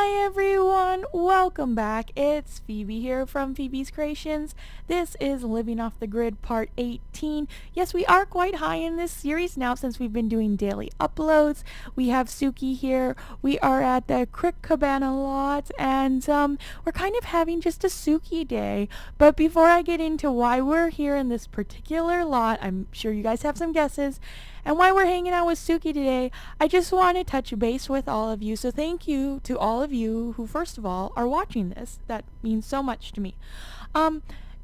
Hi everyone, welcome back. It's Phoebe here from Phoebe's Creations. This is Living Off the Grid Part 18. Yes, we are quite high in this series now since we've been doing daily uploads. We have Suki here. We are at the Crick Cabana lot and we're kind of having just a Suki day. But before I get into why we're here in this particular lot, I'm sure you guys have some guesses, and why we're hanging out with Suki today, I just want to touch base with all of you. So thank you to all of you who, first of all, are watching this. That means so much to me.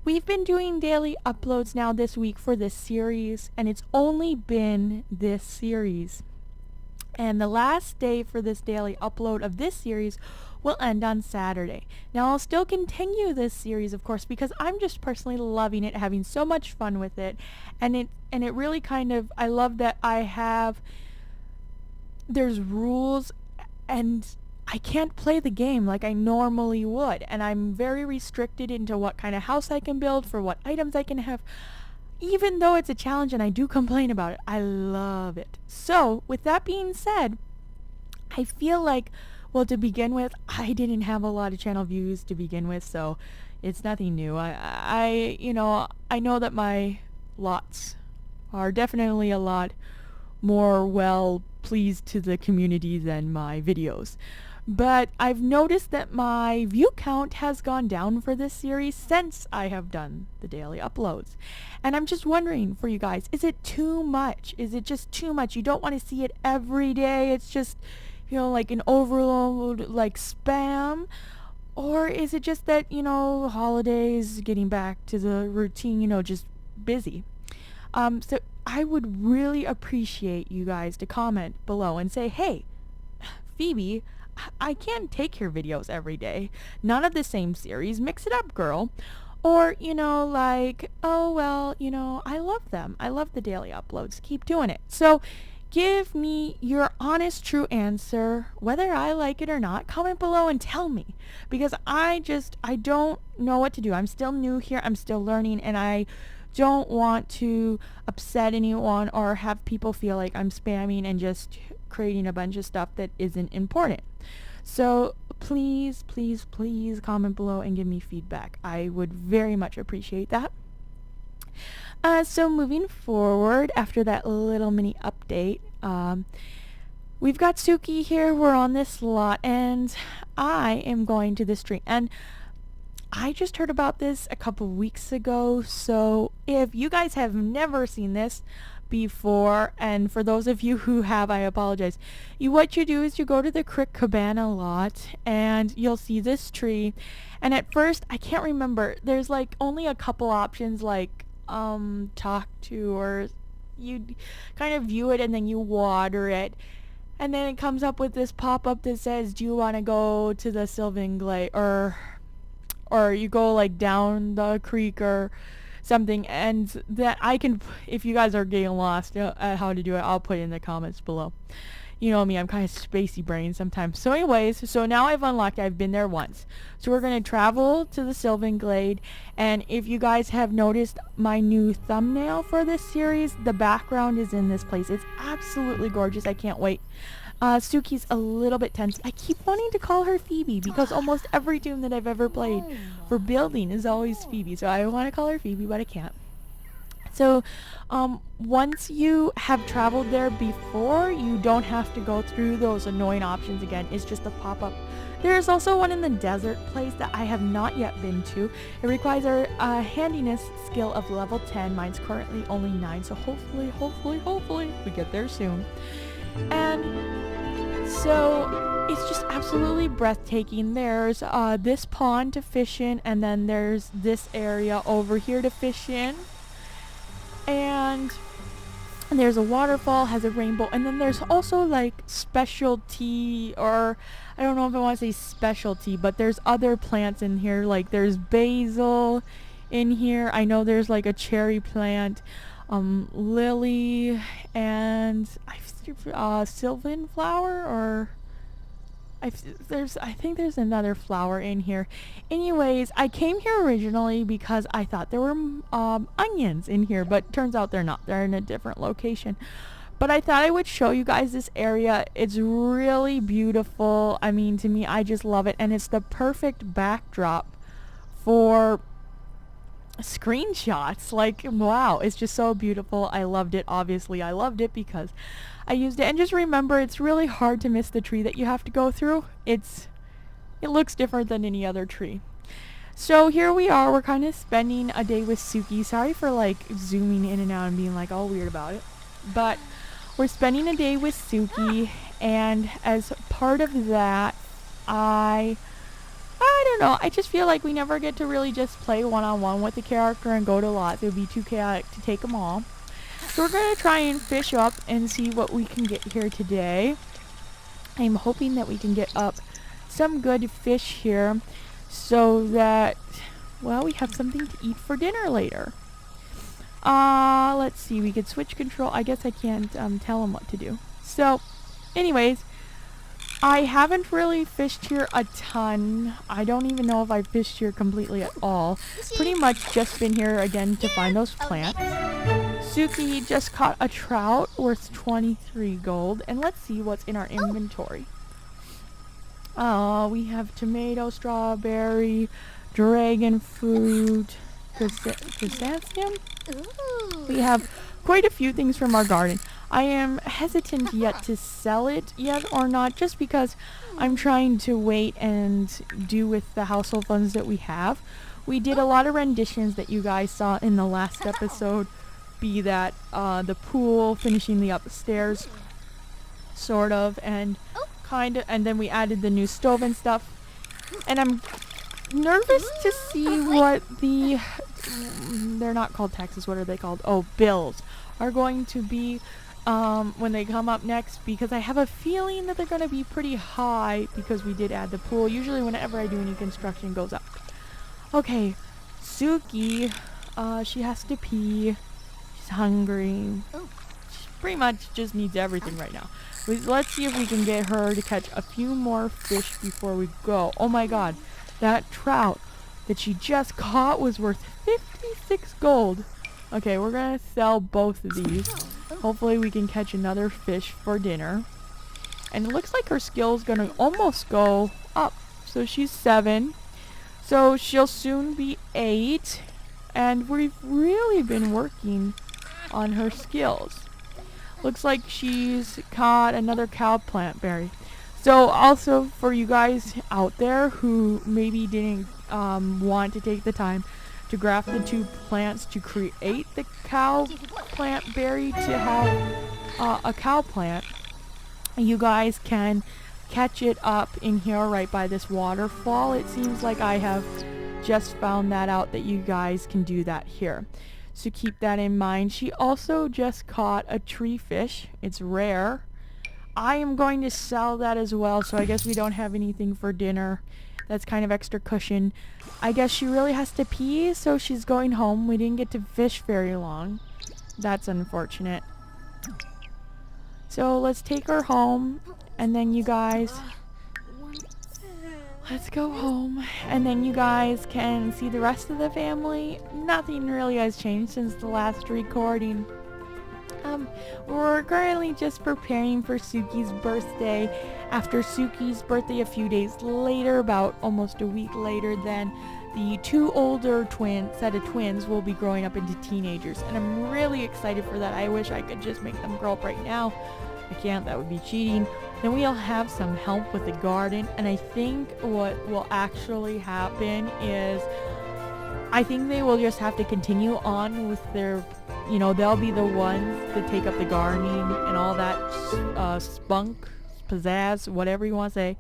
We've been doing daily uploads now this week for this series, and it's only been this series. And the last day for this daily upload of this series will end on Saturday. Now I'll still continue this series, of course, because I'm just personally loving it, having so much fun with it, and it really kind of, I love that there's rules and I can't play the game like I normally would, and I'm very restricted into what kind of house I can build, for what items I can have. Even though it's a challenge and I do complain about it, I love it. So with that being said, I feel like, well, to begin with, I didn't have a lot of channel views to begin with, so it's nothing new. I know that my lots are definitely a lot more well pleased to the community than my videos. But I've noticed that my view count has gone down for this series since I have done the daily uploads. And I'm just wondering for you guys, is it too much? Is it just too much? You don't want to see it every day. It's just, like an overload, like spam. Or is it just that, holidays, getting back to the routine, just busy. So I would really appreciate you guys to comment below and say, hey, Phoebe, I can't take your videos every day. None of the same series. Mix it up, girl. Or, like, oh, well, I love them. I love the daily uploads. Keep doing it. So give me your honest, true answer. Whether I like it or not, comment below and tell me. Because I don't know what to do. I'm still new here. I'm still learning, and I don't want to upset anyone or have people feel like I'm spamming and just creating a bunch of stuff that isn't important. So please, please, please comment below and give me feedback. I would very much appreciate that. So moving forward, after that little mini update, we've got Suki here. We're on this lot, and I am going to the street. And I just heard about this a couple weeks ago, so if you guys have never seen this before, and for those of you who have, I apologize. What you do is you go to the Crick Cabana lot, and you'll see this tree. And at first, I can't remember, there's like only a couple options, like talk to, or you kind of view it and then you water it. And then it comes up with this pop-up that says, do you want to go to the Sylvan Glade, or you go like down the creek or something. And that I can, if you guys are getting lost at how to do it, I'll put it in the comments below. You know me, I'm kind of spacey brain sometimes. So anyways, so now I've unlocked, I've been there once. So we're going to travel to the Sylvan Glade, and if you guys have noticed my new thumbnail for this series, the background is in this place. It's absolutely gorgeous. I can't wait. Suki's a little bit tense. I keep wanting to call her Phoebe because almost every tune that I've ever played for building is always Phoebe. So I want to call her Phoebe, but I can't. So once you have traveled there before, you don't have to go through those annoying options again. It's just a pop-up. There's also one in the desert place that I have not yet been to. It requires a handiness skill of level 10. Mine's currently only 9, so hopefully we get there soon. And so it's just absolutely breathtaking. There's this pond to fish in, and then there's this area over here to fish in. And there's a waterfall, has a rainbow, and then there's also like specialty, or I don't know if I want to say specialty, but there's other plants in here. Like there's basil in here. I know there's like a cherry plant, lily, and sylvan flower, or I think there's another flower in here. Anyways, I came here originally because I thought there were onions in here, but turns out they're not. They're in a different location. But I thought I would show you guys this area. It's really beautiful. I mean, to me, I just love it. And it's the perfect backdrop for screenshots. Like, wow, it's just so beautiful. I loved it. Obviously, I loved it because I used it. And just remember, it's really hard to miss the tree that you have to go through. It looks different than any other tree. So here we are. We're kind of spending a day with Suki. Sorry for like zooming in and out and being like all weird about it. But we're spending a day with Suki, and as part of that, I don't know, I just feel like we never get to really just play one-on-one with the character and go to lots. It would be too chaotic to take them all. So we're going to try and fish up and see what we can get here today. I'm hoping that we can get up some good fish here so that, well, we have something to eat for dinner later. Let's see, we could switch control. I guess I can't tell him what to do. So, anyways, I haven't really fished here a ton. I don't even know if I've fished here completely at all. Pretty much just been here again to find those plants. Suki just caught a trout worth 23 gold. And let's see what's in our inventory. We have tomato, strawberry, dragon fruit, chrysanthemum. We have quite a few things from our garden. I am hesitant yet to sell it yet or not, just because I'm trying to wait and do with the household funds that we have. We did a lot of renditions that you guys saw in the last episode, be that the pool, finishing the upstairs, sort of, and kind of, and then we added the new stove and stuff. And I'm nervous to see what the, they're not called taxes, what are they called? Oh, bills are going to be when they come up next, because I have a feeling that they're going to be pretty high because we did add the pool. Usually whenever I do any construction, it goes up. Okay, Suki, she has to pee. She's hungry. She pretty much just needs everything right now. Let's see if we can get her to catch a few more fish before we go. Oh my god, that trout that she just caught was worth 56 gold. Okay, we're gonna sell both of these. Hopefully we can catch another fish for dinner. And it looks like her skill's gonna almost go up. So she's 7. So she'll soon be 8. And we've really been working on her skills. Looks like she's caught another cow plant berry. So also for you guys out there who maybe didn't want to take the time to graft the 2 plants to create the cow plant berry to have a cow plant, you guys can catch it up in here right by this waterfall. It seems like I have just found that out, that you guys can do that here. So keep that in mind. She also just caught a tree fish. It's rare. I am going to sell that as well, so I guess we don't have anything for dinner. That's kind of extra cushion. I guess she really has to pee, so she's going home. We didn't get to fish very long. That's unfortunate. So let's take her home, and then you guys... Let's go home, and then you guys can see the rest of the family. Nothing really has changed since the last recording. We're currently just preparing for Suki's birthday. After Suki's birthday a few days later, about almost a week later, then the 2 older set of twins will be growing up into teenagers, and I'm really excited for that. I wish I could just make them grow up right now. I can't, that would be cheating. Then we'll have some help with the garden, and I think what will actually happen is I think they will just have to continue on with their, you know, they'll be the ones that take up the gardening and all that spunk, pizzazz, whatever you want to say,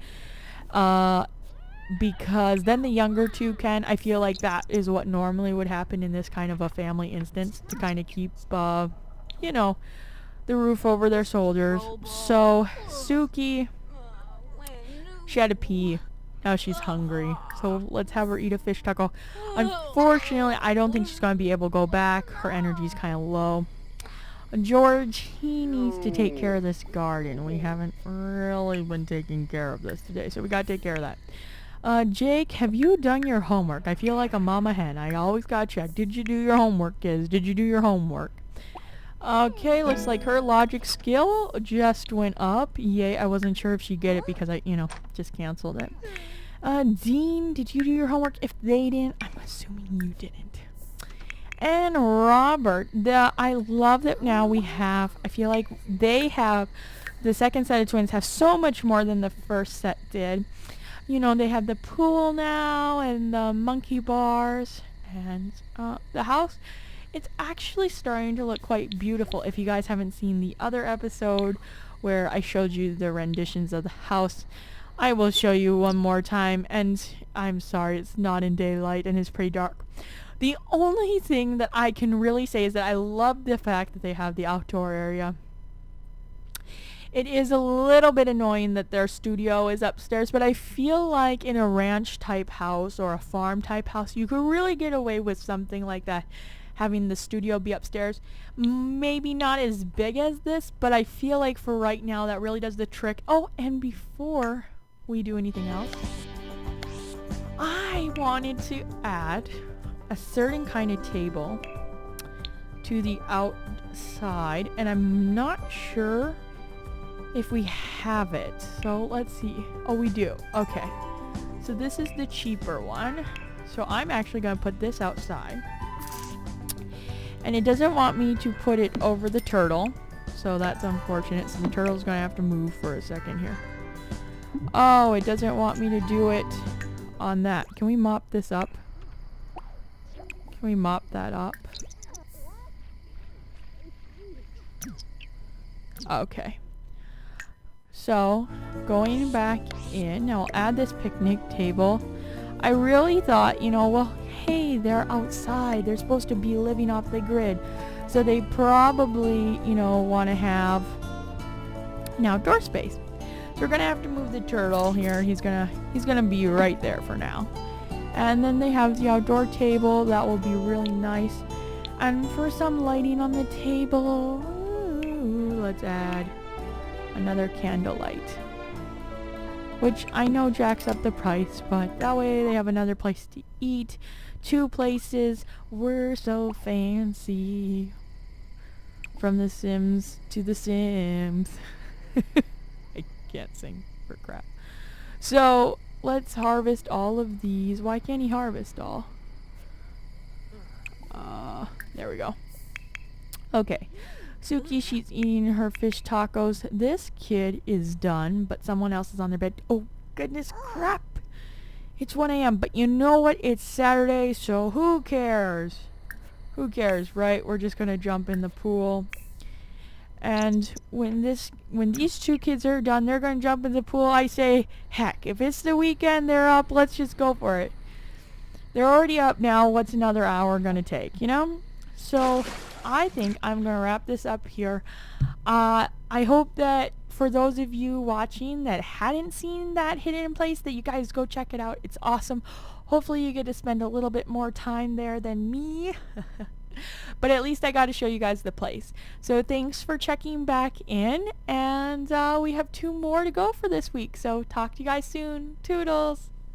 because then the younger 2 can. I feel like that is what normally would happen in this kind of a family instance, to kind of keep, you know, the roof over their shoulders. So Suki, she had to pee. Now she's hungry. So let's have her eat a fish taco. Unfortunately, I don't think she's going to be able to go back. Her energy's kind of low. George, he needs to take care of this garden. We haven't really been taking care of this today, so we got to take care of that. Jake, have you done your homework? I feel like a mama hen. I always got to check. Did you do your homework, kids? Did you do your homework? Okay, looks like her logic skill just went up. Yay, I wasn't sure if she'd get it because I, just canceled it. Dean, did you do your homework? If they didn't, I'm assuming you didn't. And Robert, I love that now we have, I feel like they have, the second set of twins have so much more than the first set did. They have the pool now and the monkey bars and the house. It's actually starting to look quite beautiful. If you guys haven't seen the other episode where I showed you the renditions of the house, I will show you one more time. And I'm sorry, it's not in daylight and it's pretty dark. The only thing that I can really say is that I love the fact that they have the outdoor area. It is a little bit annoying that their studio is upstairs, but I feel like in a ranch type house or a farm type house, you could really get away with something like that, having the studio be upstairs. Maybe not as big as this, but I feel like for right now that really does the trick. Oh, and before we do anything else, I wanted to add a certain kind of table to the outside, and I'm not sure if we have it. So let's see. Oh, we do. Okay. So this is the cheaper one. So I'm actually going to put this outside. And it doesn't want me to put it over the turtle. So that's unfortunate. So the turtle's going to have to move for a second here. Oh, it doesn't want me to do it on that. Can we mop this up? Can we mop that up? Okay. So, going back in, now I'll add this picnic table. I really thought, well, hey, they're outside. They're supposed to be living off the grid. So they probably, want to have an outdoor space. So we're going to have to move the turtle here. He's gonna be right there for now. And then they have the outdoor table. That will be really nice. And for some lighting on the table, let's add another candlelight. Which I know jacks up the price, but that way they have another place to eat. 2 places. We're so fancy. From The Sims to The Sims. I can't sing for crap. So, let's harvest all of these. Why can't he harvest all? There we go. Okay. Suki, she's eating her fish tacos. This kid is done, but someone else is on their bed. Oh, goodness crap. It's 1 a.m., but you know what? It's Saturday, so who cares? Who cares, right? We're just going to jump in the pool. And when these 2 kids are done, they're going to jump in the pool. I say, heck, if it's the weekend, they're up, let's just go for it. They're already up now. What's another hour going to take, So I think I'm going to wrap this up here. I hope that for those of you watching that hadn't seen that hidden place, that you guys go check it out. It's awesome. Hopefully you get to spend a little bit more time there than me. But at least I got to show you guys the place. So thanks for checking back in. And we have 2 more to go for this week. So talk to you guys soon. Toodles.